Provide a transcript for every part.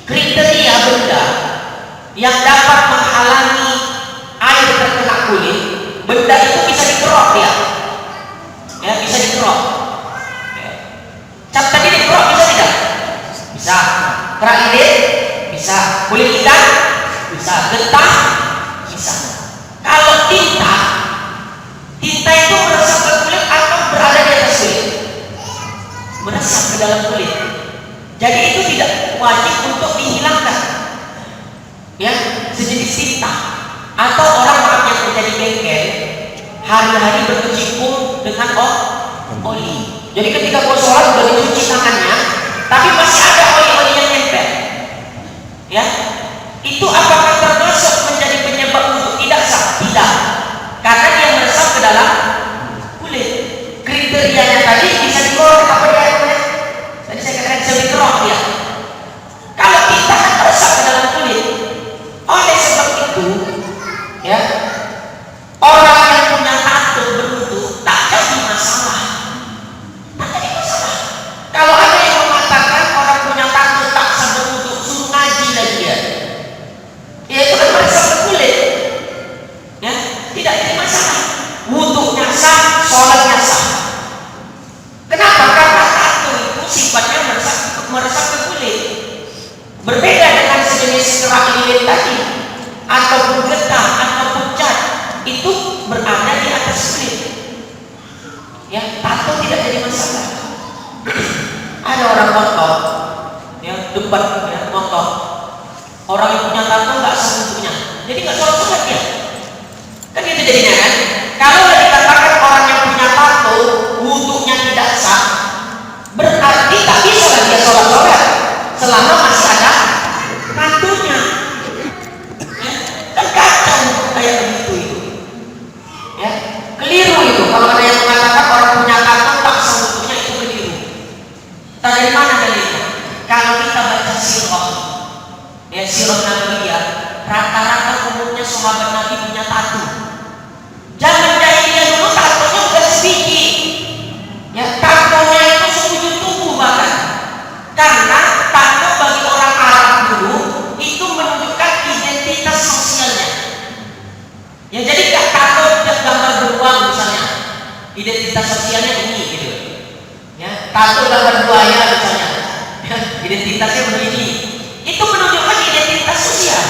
kriteria benda yang dapat menghalangi air terkena kulit, benda itu bisa dikerok dia, ya bisa dikerok. Cap tadi dikerok bisa tidak? Bisa. Kerak lilin bisa. Kulit ikan bisa. Getah bisa. Kalau tinta itu meresap ke kulit atau berada di atas kulit? Meresap ke dalam kulit. Jadi itu tidak wajib untuk dihilangkan. Ya, sejenis tinta. Atau orang yang kerja di bengkel hari-hari berkecimpung dengan oli. Jadi ketika mau sholat sudah dicuci tangannya, tapi masih ada oli-oli yang nempel. Ya, itu apakah termasuk menjadi penyebab untuk tidak sah? Tidak, karena dia meresap ke dalam kulit. Kriterianya tadi bisa dikorek apa dia? Tadi saya katakan bisa dikerok dia. Kalau kita kan meresap ke dalam kulit, oleh sebab itu, ya orang yang punya tato berwudu tak jadi masalah. Kalau ada yang mengatakan orang punya tato tak sah berwudu, suruh ngaji lagi ya. Ya itu kan meresap ke kulit. Ya, tidak jadi masalah. Wudunya sah, sholatnya sah. Kenapa? Karena tato itu sifatnya meresap ke kulit. Berbeda dengan sejenis kerak lilin tadi, ataupun getah, ataupun cat, itu berada di atas kulit. Ya, tato tidak jadi masalah. Ada orang motor, ya debat, ya motor. Orang yang punya tato nggak sah wudhunya, jadi nggak sholat dia. Kan itu jadinya kan? Kalau dikatakan orang yang punya tato wudhunya tidak sah, berarti tak bisa lah dia sholat selama masih ada tatonya. Ya, kan kacau kayak begitu itu. Ya, keliru itu kalau ada yang mengatakan orang punya tato tak sah wudhunya, itu keliru. Dari mana dalilnya? Kalau kita baca sirah, ya sirah Nabawiyah, rata-rata umumnya sahabat Nabi punya tato. Zaman jahiliyah dulu tatonya udah sedikit. Ya, tatonya itu sekujur tubuh bahkan. Karena tato bagi orang Arab dulu itu menunjukkan identitas sosialnya. Ya, jadi tato gambar beruang misalnya, identitas sosialnya ini gitu. Ya, tato gambar buaya misalnya, ya, identitasnya begini. Itu menunjukkan identitas sosial.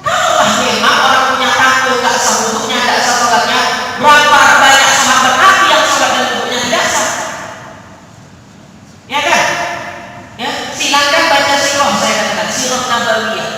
Kalau memang orang punya tato nggak sah wudhunya, nggak sah sholatnya, berapa banyak sahabat Nabi yang sholat dan wudhunya tidak sah? Ya kan? Ya, silakan baca sirah, saya katakan sirah Nabawiyah.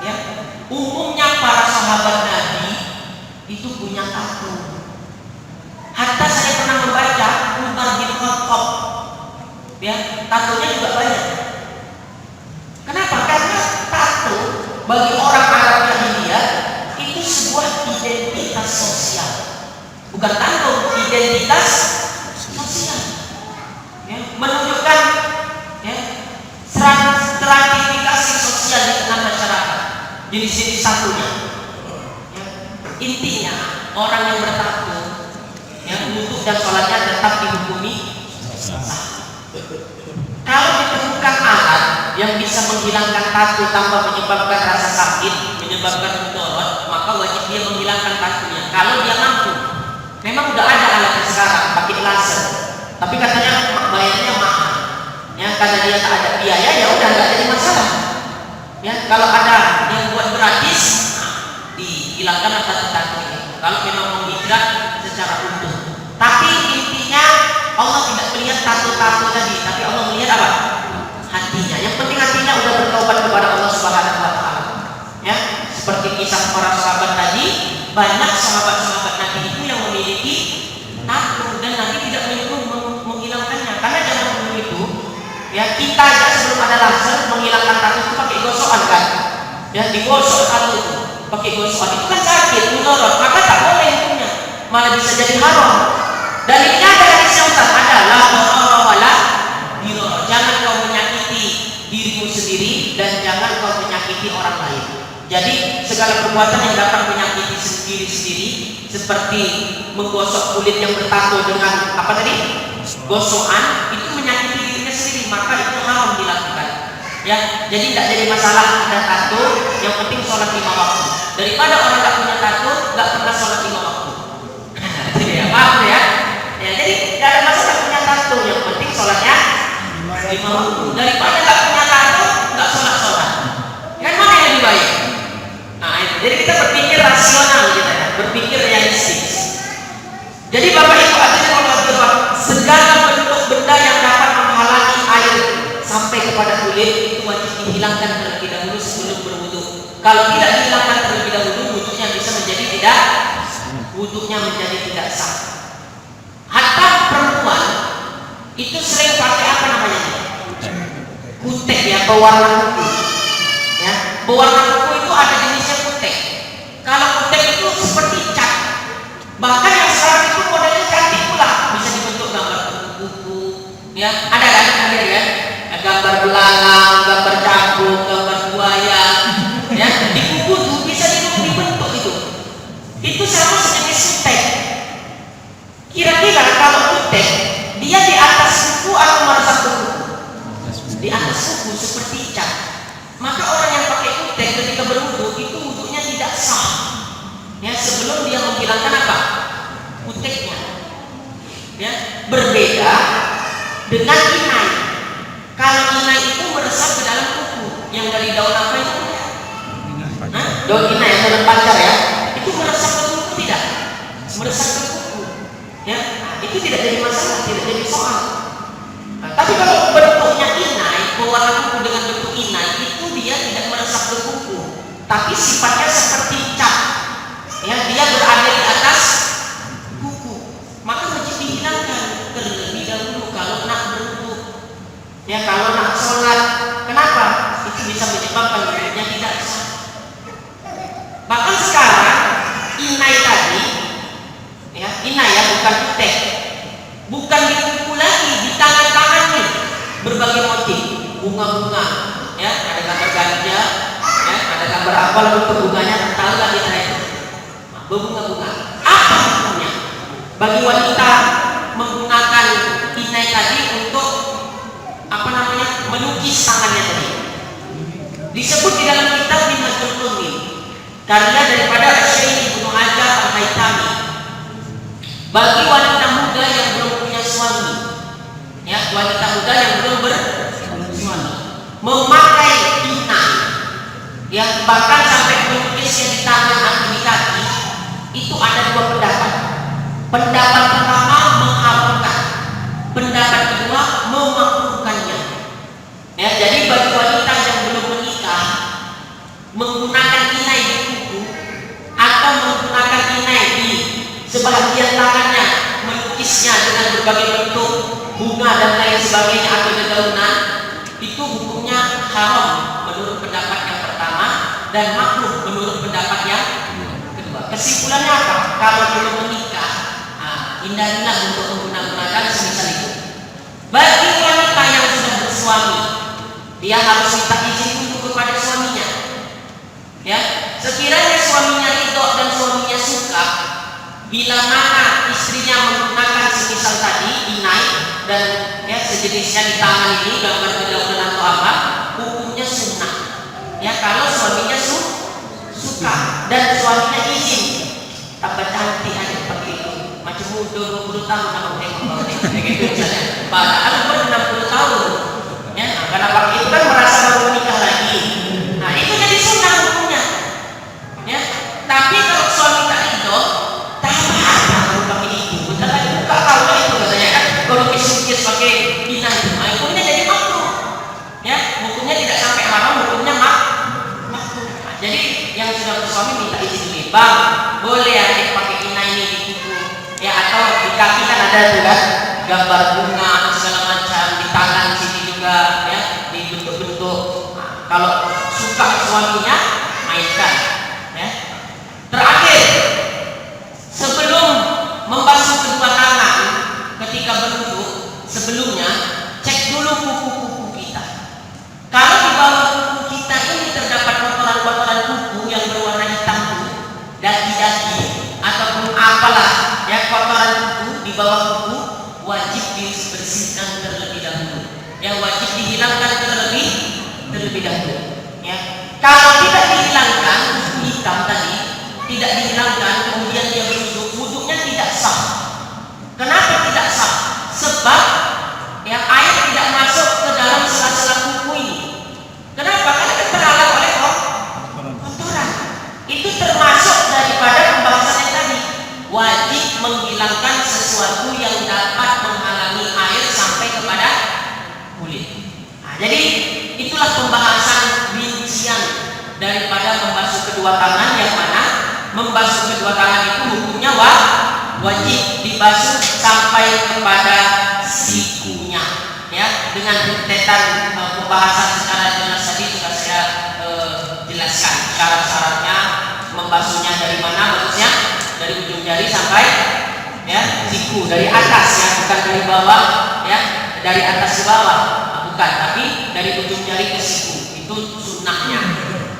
Ya, umumnya para sahabat Nabi itu punya tato. Hatta saya pernah membaca Umar bin Khattab, ya tatonya juga banyak. Kenapa? Karena tato bagi orang Arab Jahiliyah itu sebuah identitas sosial, bukan tato, identitas sosial. Ya, menunjukkan ya stratifikasi sosial di tengah masyarakat. Jenis-jenis tatonya. Ya, intinya orang yang bertato yang wudhu dan sholatnya tetap dihukumi sah. Kalau ditemukan alat yang bisa menghilangkan tato tanpa menyebabkan rasa sakit, menyebabkan mudarat, maka wajib dia menghilangkan tatonya. Kalau dia mampu, memang udah ada alatnya sekarang, pakai laser. Tapi katanya bayarnya mahal. Ya, karena dia tak ada biaya, ya udah nggak jadi masalah. Ya, kalau ada yang buat gratis, dihilangkan tato-tato ini. Kalau memang mau hijrah secara utuh. Tapi intinya Allah tidak melihat tato-tato tadi, tapi Allah melihat apa? Hatinya. Yang penting hatinya udah bertobat kepada Allah Subhanahu wa taala. Ya, seperti kisah para sahabat tadi, banyak sahabat-sahabat Nabi itu yang memiliki tato dan Nabi tidak menyuruh menghilangkannya. Karena zaman dulu itu, ya kita aja sebelum ada laser menghilangkan tato itu pakai gosokan kan? Ya, digosok tato itu, pakai gosokan itu kan sakit, mudarat, maka tak boleh hukumnya, malah bisa jadi haram. Dalilnya ada hadis yang ada la darara wala dirar. Jangan kau menyakiti dirimu sendiri dan jangan kau menyakiti orang lain. Jadi segala perbuatan yang dapat menyakiti sendiri seperti menggosok kulit yang bertato dengan apa tadi? Gosokan, itu menyakiti dirinya sendiri, maka itu haram dilakukan. Ya, jadi tidak jadi masalah ada tato, yang penting sholat 5 waktu. Daripada orang nggak punya tato, nggak pernah sholat 5 waktu. Ya, paham ya? Ya, jadi tidak ada masalah punya tato, yang penting sholatnya 5 waktu. Daripada nggak punya tato, nggak sholat. Kan mana yang lebih baik? Nah, itu. Jadi kita berpikir rasional kita ya, berpikir realistis. Jadi Bapak Ibu hadirin Allah, segala bentuk benda yang dapat menghalangi air sampai kepada kulit itu wajib dihilangkan terlebih dahulu sebelum berwudu. Kalau tidak dihilangkan terlebih dahulu, wudunya bisa menjadi tidak sah. Hatta perempuan itu sering pakai apa namanya? Kutek ya, pewarna kuku. Ya, pewarna kuku itu ada jenisnya kutek. Kalau kutek itu seperti cat. Bahkan yang sekarang itu modelnya cantik pula, bisa dibentuk gambar kuku. Ya, ada ya. Gambar belalang, gambar cakung, gambar buaya, ya di kuku tuh bisa dibentuk itu. Itu sama sejenis kutek. Kira-kira kalau kutek dia di atas kuku atau meresap ke kuku? Di atas kuku seperti cat. Maka orang yang pakai kutek ketika berwudu itu wudunya tidak sah. Ya, sebelum dia menghilangkan apa? Kuteknya. Ya, berbeda dengan inai. Kalau inai itu meresap ke dalam kuku, yang dari daun apa itu? Daun inai atau daun pancar ya, itu meresap ke kuku tidak? Meresap ke kuku, ya, itu tidak jadi masalah, tidak jadi soal. Tapi kalau bentuknya inai, pewarna kuku dengan bentuk inai itu dia tidak meresap ke kuku, tapi sifatnya seperti cat, ya, dia berada di atas kuku, maka wajib dihilangkan terlebih dahulu kalau nak berwudu. Ya, kalau nak sholat, kenapa? Itu bisa menyebabkan wudhunya tidak sah. Bahkan sekarang inai tadi, ya, inai ya, bukan kutek, bukan di kuku lagi, di tangan-tangan nih, berbagai motif, bunga-bunga, ya, ada gambar gajah, ya, ada gambar apa bentuk bunganya, tahu lah kita itu, berbunga-bunga. Apa hukumnya? Bagi wanita menggunakan inai tadi untuk apa namanya, melukis tangannya tadi, disebut di dalam kitab Minhajul Qadir karya daripada Syekh Ibnu Hajar Al-Haytami. Bagi wanita muda yang belum punya suami, ya, wanita muda yang belum bersuami, memakai inai, ya, bahkan sampai melukisnya di tangan atau di kaki, itu ada dua pendapat. Pendapat pertama mengharamkan, pendapat kedua memakruhkannya. Ya, jadi bagi wanita yang belum menikah menggunakan inai di kuku atau menggunakan inai di sebahagian tangannya, melukisnya dengan berbagai bentuk bunga dan lain sebagainya atau dedaunan, itu hukumnya haram menurut pendapat yang pertama dan makruh menurut pendapat yang kedua. Kesimpulannya apa? Kalau belum menikah, hindarilah untuk menggunakan semisal itu. Bagi wanita yang sudah bersuami, dia harus minta izin dulu kepada suaminya. Ya, sekiranya suaminya ridho dan suaminya suka, bila mana istrinya menggunakan semisal tadi inai dan, ya, sejenisnya di tangan ini gambar dedaunan atau apa, hukumnya sunnah. Ya, kalau suaminya suka dan suaminya izin, tambah cantik aja pakai itu. Macam muda 20 tahun aku tengok gitu misalnya. Padahal umur 60 tahun. Ya, karena pakai itu kan merasa baru menikah lagi. Nah, itu jadi sunnah hukumnya. Ya, tapi kalau suami tak ridho, tak apa-apa kalau pakai itu. Bentar lagi buka kau itu katanya kan. Kalau lukis pakai inai itu, hukumnya jadi makruh. Ya, hukumnya tidak sampai haram, hukumnya makruh. Nah, jadi yang sudah bersuami minta izin dulu, bang, boleh ya pakai inai ini di kuku. Ya, atau di kaki kan ada tuh kan gambar bunga atau segala macam, di tangan sini juga, ya, di bentuk-bentuk. Nah, kalau suka suaminya mainkan, ya. Terakhir, sebelum membasuh kedua tangan ketika berwudu, sebelumnya cek dulu kuku-kuku kita. Kalau di bawah kuku kita ini terdapat kotoran-kotoran kuku yang berwarna hitam, daki-daki ataupun apalah, ya, kotoran kuku di bawah kuku, wajib dibersihkan terlebih dahulu. Yang wajib dihilangkan terlebih terlebih dahulu. Ya, kalau tidak dihilangkan hitam tadi, tidak dihilangkan kemudian dia berwudu, wudunya tidak sah. Kenapa tidak sah? Sebab ya air tidak masuk ke dalam sela-sela kuku ini. Kenapa? Karena terhalang oleh kotoran. Itu termasuk daripada pembahasan yang tadi. Wajib menghilangkan sesuatu yang dapat menghalangi air sampai kepada kulit. Nah, jadi itulah pembahasan rincian daripada membasuh kedua tangan, yang mana membasuh kedua tangan itu hukumnya wajib dibasuh sampai kepada sikunya. Ya, dengan rentetan pembahasan secara jelas tadi sudah saya jelaskan syarat-syaratnya, membasuhnya dari mana, bagusnya dari ujung jari sampai ya siku, dari atas ya, bukan dari bawah ya, dari atas ke bawah bukan, tapi dari ujung jari ke siku, itu sunnahnya.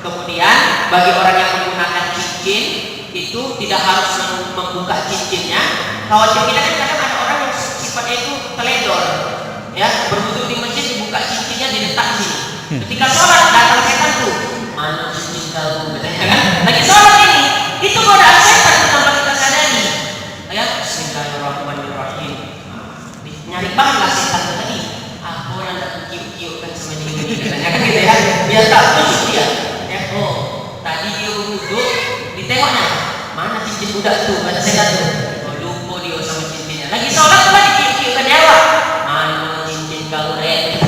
Kemudian bagi orang yang menggunakan cincin itu tidak harus membuka cincinnya. Khawatir kita kan kadang ada orang yang sifatnya itu teledor ya, berwudu di masjid dibuka cincinnya, diletak sini. Ketika sholat datang setan tuh, mana cincin kalbu katanya kan, lagi sholat ini, itu godaan setan tanpa kita sadari. Ya, Bismillahirrahmanirrahim. Nyari bahan lah setan tadi. Aku yang tak kiuk-kiukkan sama dia katanya kan gitu ya, biar tak tusuk dia. Ya, oh tadi dia berwudu, ditengoknya mana cincin budak tuh, kata setan tuh. Oh lupa dia sama cincinnya. Lagi sholat tuh lagi kiuk-kiukkan dia awak. Mana cincin kau red?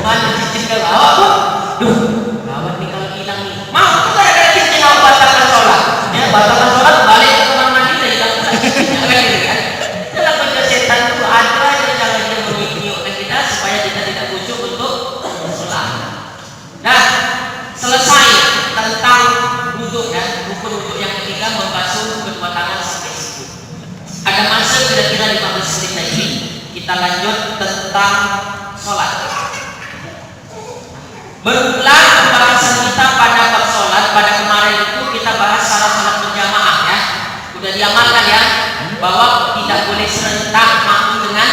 Mana cincin kau awak tuh? Duh, awak nih kalau hilang nih. Mau tuh gara-gara cincin awak batalkan sholat. Ya, batalkan sholat balik ke kamar mandi dan hilang pula cincinnya kan gitu kan. Dalam kerja setan itu ada aja cara dia mengiuk-kiukkan kita supaya kita tidak khusyuk untuk sholat. Nah, selesai tentang wudhu ya, rukun wudhu yang ketiga membasuh kedua tangan sampai siku. Ada masa kira-kira 15 menit lagi kita lanjut tentang sholat. Berulang pembahasan kita pada bab sholat. Pada kemarin itu kita bahas syarat sholat berjamaah ya. Sudah diamalkan ya, bahwa tidak boleh serentak makmum dengan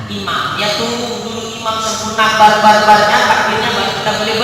imam. Ya, tunggu dulu imam sempurna barbarnya, akhirnya baru kita boleh